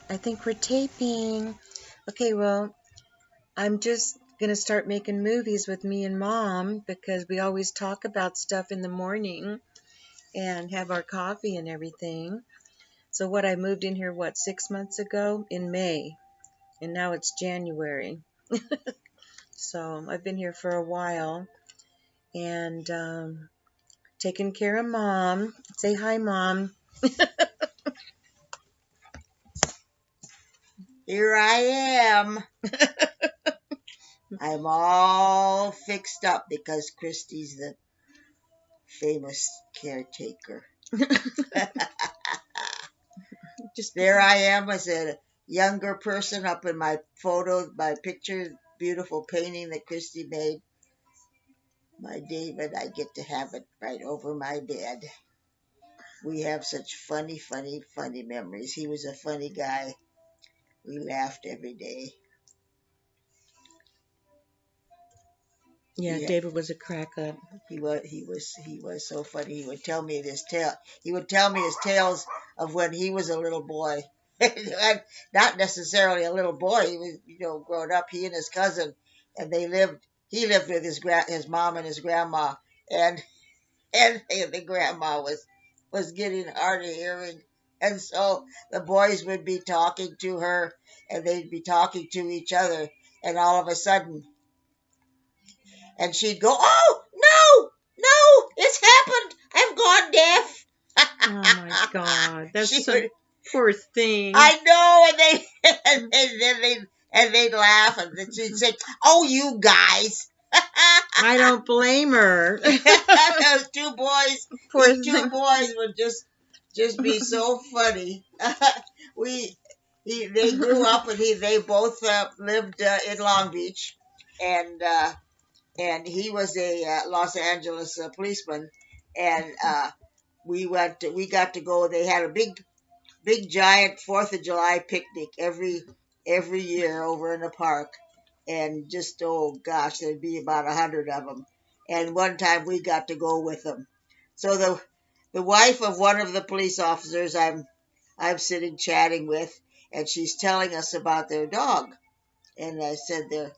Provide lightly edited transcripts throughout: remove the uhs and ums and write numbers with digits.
I think we're taping. Okay, well, I'm just going to start making movies with me and Mom because we always talk about stuff in the morning and have our coffee and everything. So what, I moved in here, 6 months ago in May, and now it's January. So I've been here for a while and taking care of Mom. Say hi, Mom. Here I am. I'm all fixed up because Christy's the famous caretaker. Just There I am as a younger person up in my photo, my picture, beautiful painting that Christy made. My David, I get to have it right over my bed. We have such funny, funny, funny memories. He was a funny guy. We laughed every day. Yeah, He David was a crack up. he was so funny. He would tell me this tale. He would tell me his tales of when he was a little boy. Not necessarily a little boy. He was, growing up. He and his cousin, and they lived. He lived with his mom and his grandma, and the grandma was getting hard of hearing, and so the boys would be talking to her, and they'd be talking to each other, and all of a sudden, and she'd go, "Oh no, no, it's happened! I've gone deaf." Oh my God, that's She so would, poor thing. I know, and they'd laugh, and then she'd say, "Oh, you guys." I don't blame her. Those two boys, Poor these two thing. boys would just be so funny. we they grew up, and they both lived in Long Beach, and he was a Los Angeles policeman, and we got to go. They had a big giant Fourth of July picnic every year over in the park, and just, oh gosh, there'd be about 100 of them. And one time we got to go with them. So the wife of one of the police officers I'm sitting chatting with, and she's telling us about their dog. And I said there,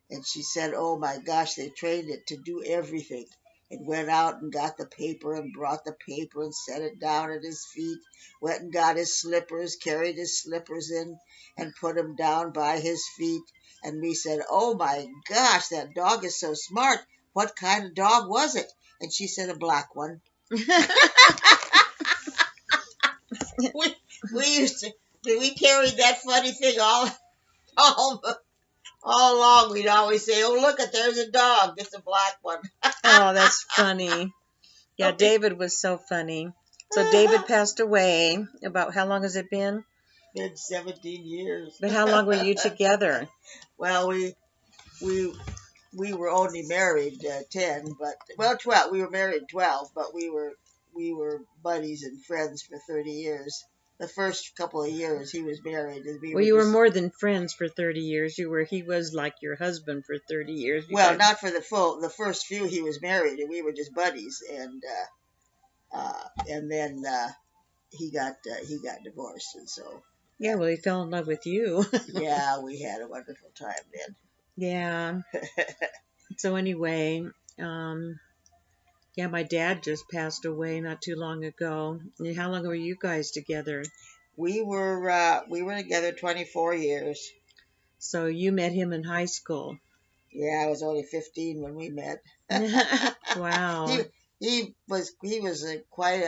and she said, "Oh my gosh, they trained it to do everything." It went out and got the paper and brought the paper and set it down at his feet. Went and got his slippers, carried his slippers in and put them down by his feet. And we said, "Oh my gosh, that dog is so smart. What kind of dog was it?" And she said, "A black one." We used to, we carried that funny thing all all along. We'd always say, "Oh, look, there's a dog. It's a black one." Oh, that's funny. Yeah, David was so funny. So David passed away. About how long has it been? Been 17 years. But how long were you together? Well, we we were only married 10, but 12. We were married 12, but we were buddies and friends for 30 years. The first couple of years he was married, and we Well, were you were just, more than friends for 30 years. He was like your husband for 30 years. You well, guys, not for the first few. He was married, and we were just buddies, and then he got divorced, and so yeah, well, he fell in love with you. yeah, we had a wonderful time then. Yeah. So anyway, yeah, my dad just passed away not too long ago. And how long were you guys together? We were together 24 years. So you met him in high school. Yeah, I was only 15 when we met. Wow. He was quite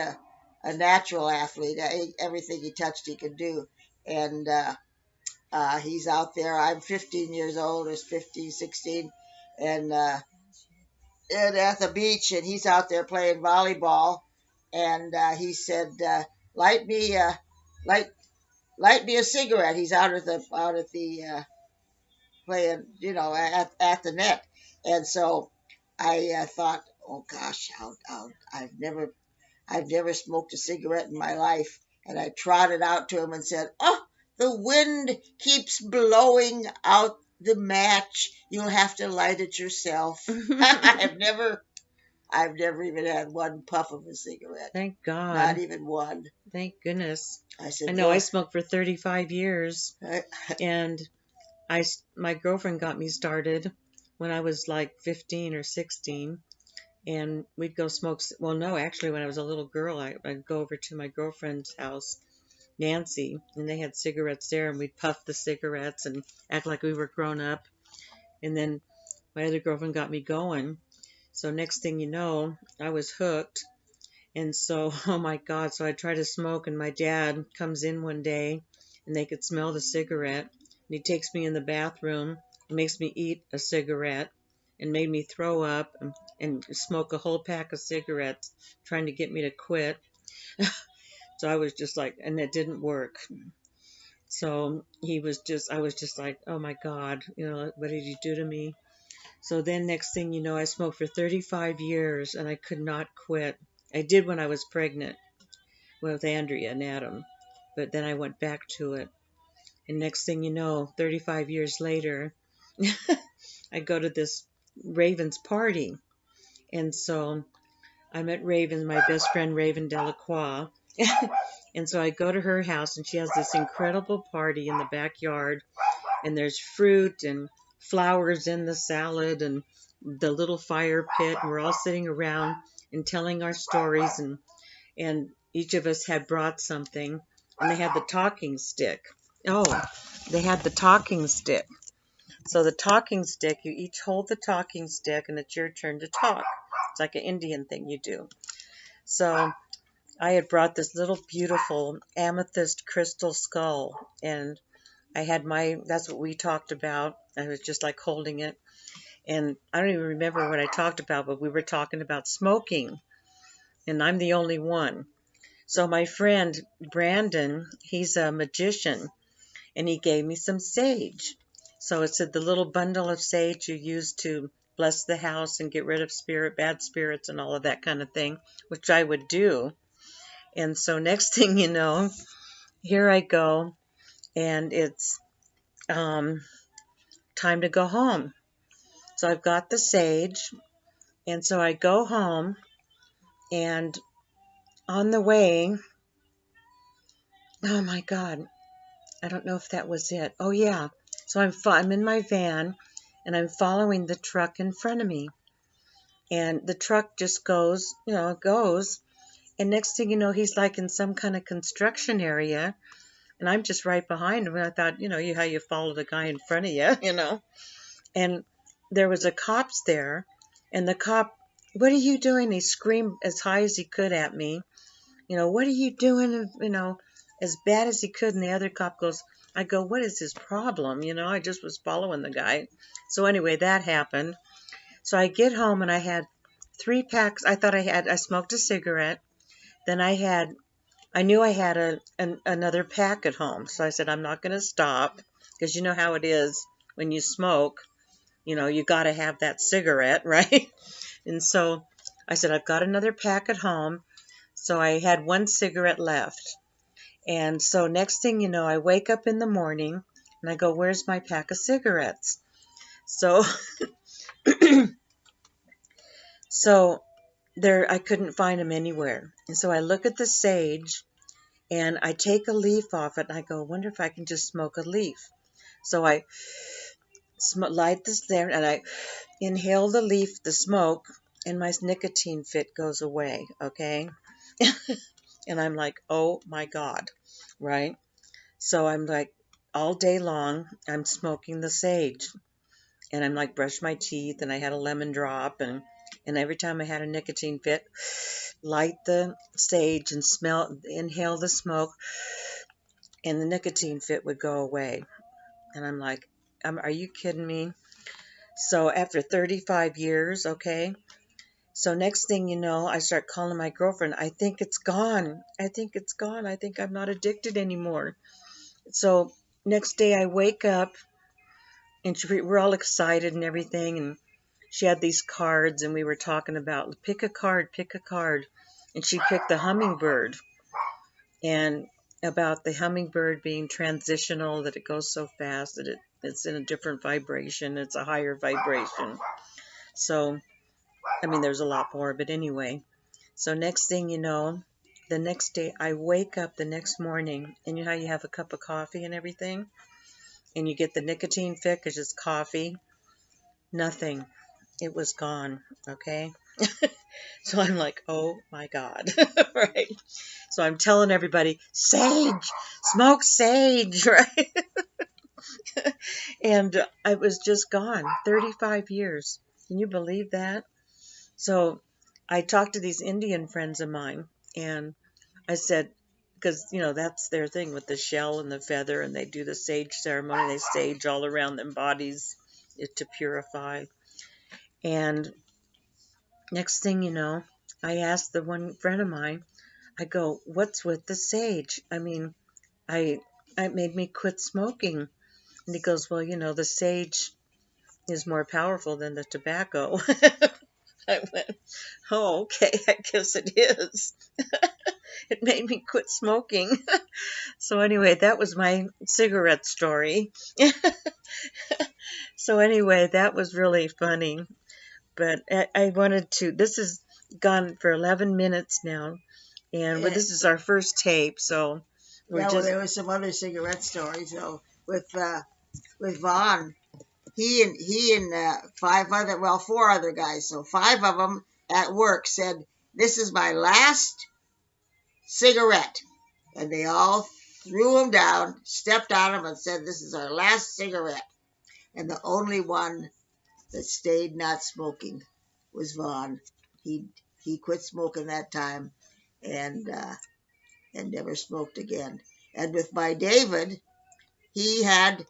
a natural athlete. Everything he touched, he could do, and he's out there. I'm 15 years old, or 15, 16, and at the beach, and he's out there playing volleyball. And he said, "Light me, light light me a cigarette." He's out at the playing, at the net. And so I thought, "Oh gosh, I've never smoked a cigarette in my life." And I trotted out to him and said, "Oh, the wind keeps blowing out the match. You'll have to light it yourself." I've I've never even had one puff of a cigarette. Thank Not God. even one. Thank goodness. I I said, know I Lord. smoked for 35 years, and my girlfriend got me started when I was like 15 or 16, and we'd go smoke. Well, no, actually, when I was a little girl, I'd go over to my girlfriend's house, Nancy, and they had cigarettes there, and we'd puff the cigarettes and act like we were grown up. And then my other girlfriend got me going. So next thing you know, I was hooked. And so, oh my God, so I tried to smoke, and my dad comes in one day, and they could smell the cigarette. And he takes me in the bathroom, makes me eat a cigarette, and made me throw up and smoke a whole pack of cigarettes, trying to get me to quit. So I was just like, and it didn't work. So I was just like, oh my God, what did he do to me? So then next thing you know, I smoked for 35 years and I could not quit. I did when I was pregnant with Andrea and Adam, but then I went back to it. And next thing you know, 35 years later, I go to this Raven's party. And so I met Raven, my best friend, Raven Delacroix. And so I go to her house, and she has this incredible party in the backyard, and there's fruit and flowers in the salad and the little fire pit, and we're all sitting around and telling our stories, and each of us had brought something, and they had the talking stick. Oh, they had the talking stick. So the talking stick, you each hold the talking stick, and it's your turn to talk. It's like an Indian thing you do. So I had brought this little beautiful amethyst crystal skull, and that's what we talked about. I was just like holding it. And I don't even remember what I talked about, but we were talking about smoking. And I'm the only one. So my friend Brandon, he's a magician, and he gave me some sage. So it said the little bundle of sage you use to bless the house and get rid of bad spirits and all of that kind of thing, which I would do. And so next thing you know, here I go, and it's time to go home. So I've got the sage, and so I go home, and on the way, oh my God, I don't know if that was it. Oh yeah, so I'm in my van, and I'm following the truck in front of me, and the truck just goes, and next thing you know, he's like in some kind of construction area, and I'm just right behind him. And I thought, how you follow the guy in front of you, And there was a cop's there, and the cop, what are you doing? He screamed as high as he could at me. What are you doing? As bad as he could. And the other cop goes, I go, what is his problem? I just was following the guy. So anyway, that happened. So I get home, and I had 3 packs. I thought I smoked a cigarette. Then I knew I had another pack at home. So I said, I'm not going to stop, because you know how it is when you smoke. You got to have that cigarette, right? And so I said, I've got another pack at home. So I had 1 cigarette left. And so next thing you know, I wake up in the morning, and I go, where's my pack of cigarettes? So, so I couldn't find them anywhere. And so I look at the sage, and I take a leaf off it, and I go, I wonder if I can just smoke a leaf. So I light this there, and I inhale the leaf, the smoke, and my nicotine fit goes away, okay? And I'm like, oh my God, right? So I'm like, all day long, I'm smoking the sage. And I'm like, brush my teeth, and I had a lemon drop, and every time I had a nicotine fit, light the sage and inhale the smoke, and the nicotine fit would go away. And I'm like, are you kidding me? So after 35 years, okay, so next thing you know, I start calling my girlfriend. I think it's gone. I think it's gone. I think I'm not addicted anymore. So next day I wake up, and we're all excited and everything. And she had these cards, and we were talking about pick a card. And she picked the hummingbird, and about the hummingbird being transitional, that it goes so fast that it's in a different vibration. It's a higher vibration. So I mean, there's a lot more, but anyway. So next thing you know, the next day I wake up the next morning, and you know how you have a cup of coffee and everything, and you get the nicotine fit because it's coffee? Nothing. It was gone, okay? So I'm like, oh my God, right? So I'm telling everybody, sage, smoke sage, right? And I was just gone, 35 years. Can you believe that? So I talked to these Indian friends of mine, and I said, because, you know, that's their thing with the shell and the feather, and they do the sage ceremony. They sage all around their bodies to purify. And next thing you know, I asked the one friend of mine, I go, what's with the sage? I mean, it made me quit smoking. And he goes, well, you know, the sage is more powerful than the tobacco. I went, oh, okay, I guess it is. It made me quit smoking. So anyway, that was my cigarette story. So anyway, that was really funny. But I wanted to, this has gone for 11 minutes now. And Yeah, this is our first tape, so we're yeah. Well, just, there was some other cigarette stories though with Vaughn. He and four other guys. So five of them at work said, "This is my last cigarette," and they all threw them down, stepped on them, and said, "This is our last cigarette." And the only one that stayed not smoking was Vaughn. He he quit smoking that time, and never smoked again. And with my David, he had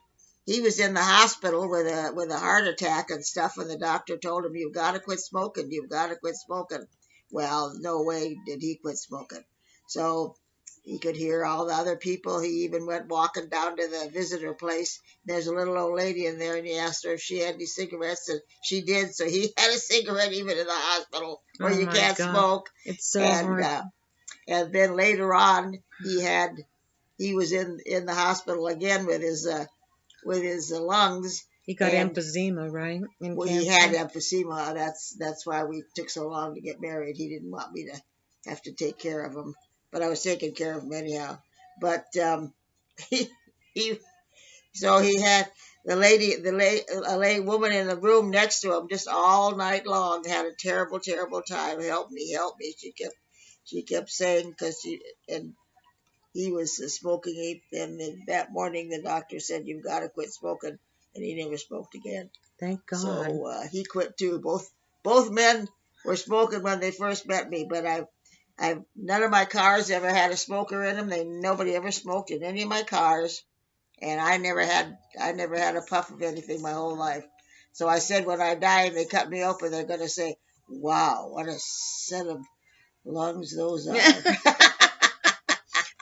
he was in the hospital with a heart attack and stuff, and the doctor told him, "You've got to quit smoking. You've got to quit smoking." Well, no way did he quit smoking. So he could hear all the other people. He even went walking down to the visitor place. There's a little old lady in there, and he asked her if she had any cigarettes, and she did. So he had a cigarette even in the hospital where oh you my can't God, smoke. it's so And hard. then later on, he was in the hospital again with his lungs, He got and emphysema, right? And well, he had cancer. emphysema. That's why we took so long to get married. He didn't want me to have to take care of him, but I was taking care of him anyhow. But he he so he had a lady woman in the room next to him just all night long had a terrible time. Help me, help me. She kept saying because she and he was smoking, and that morning the doctor said, "You've got to quit smoking," and he never smoked again. Thank God. So he quit too. Both men were smoking when they first met me, but I none of my cars ever had a smoker in them. Nobody ever smoked in any of my cars, and I never had a puff of anything my whole life. So I said, when I die and they cut me open, they're going to say, "Wow, what a set of lungs those are."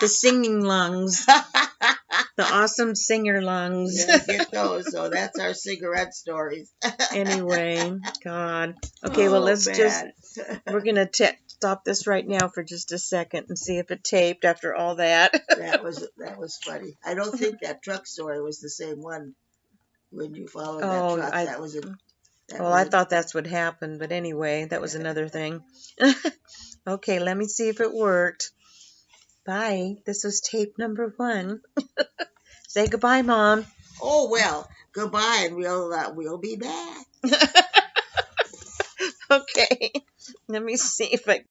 The singing lungs. The awesome singer lungs. Yeah, get those. So that's our cigarette stories. Anyway, God. Okay, well, let's just, Bad. we're going to stop this right now for just a second and see if it taped after all that. That was funny. I don't think that truck story was the same one when you followed that Oh, truck. I thought that's what happened, but anyway, that was another thing. Okay, let me see if it worked. Bye. This was tape number 1. Say goodbye, Mom. Oh well, goodbye, and we'll be back. Okay. Let me see if I